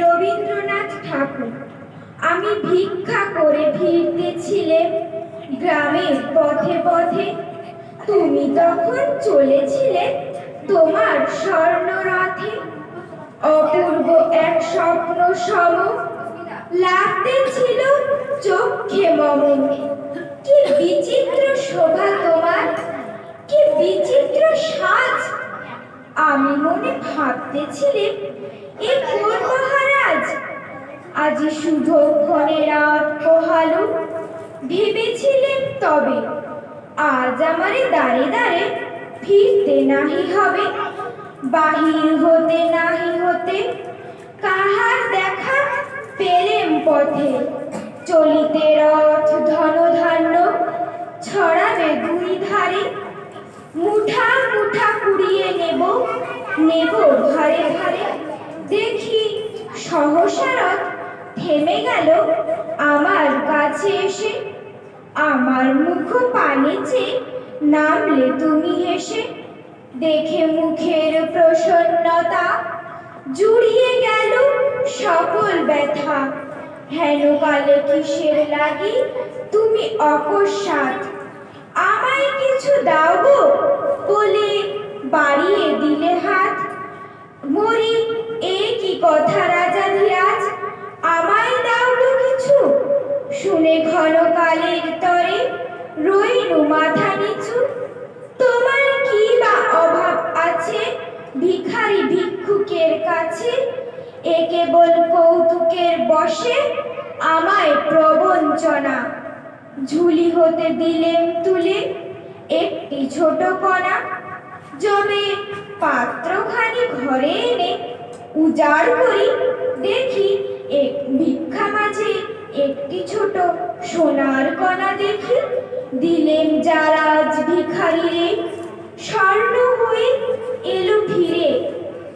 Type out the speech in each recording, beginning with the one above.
রবীন্দ্রনাথ ঠাকুর। আমি ভিক্ষা করে ফিরতেছিলেম গ্রামের পথে পথে, তুমি তখন চলেছিলে তোমার স্বর্ণরথে। অপূর্ব এক স্বপ্ন সম লাগতেছিল চোখে মম। কি বিচিত্র শোভা তোমার, কি বিচিত্র সাজ। আমি মনে ভাবতেছিলাম এ কোন মহারাজ, আজি শুভক্ষণে রাত পোহালো। ভেবেছিলেন তবে আজ আমারে দাঁড়ে দাঁড়ে ফিরতে নাহি হবে, বাহির হতে নাহি হতে কাহার দেখা পেলেম পথে। চলিতে রথ ধনধান্য ছড়াবে দুই ধারে, মুঠা মুঠা কুড়িয়ে নেব নেব ভারে ভারে। দেখি সহসা রথ থেমে গেল আমার কাছে এসে, আমার মুখ পানে চেয়ে নামলে তুমি হেসে। দেখে মুখের প্রসন্নতা জুড়িয়ে গেল সকল ব্যথা। হেন কালে কিসের লাগি তুমি অকস্মাৎ আমায় কিছু দাও গো বলে বাড়িয়ে দিলে হাত। মরি এ কি কথা রাজাধিরাজ, আমায় দাও গো কিছু। শুনে ক্ষণকালের তরে রইনু মাথা নিচু। তোমার কি বা অভাব আছে ভিখারি ভিক্ষুকের কাছে, এ কেবল কৌতুকের বশে আমায় প্রবঞ্চনা। ঝুলি হতে দিলেম তুলে একটি ছোট কণা, যবে পাত্রখানি ঘরে এনে উজাড় করি, দেখি এক ভিক্ষা মাঝে একটি ছোট সোনার কণা দেখি। দিলেম জারাজ ভিখারিরে, স্বর্ণ হয়ে এলো ফিরে।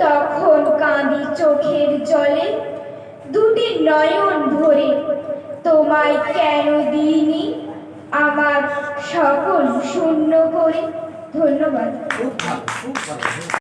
তখন কাঁদি চোখের জলে দুটি নয়ন ভরে, তোমায় কেন দিইনি আমার সকল শূন্য করে। ধন্যবাদ।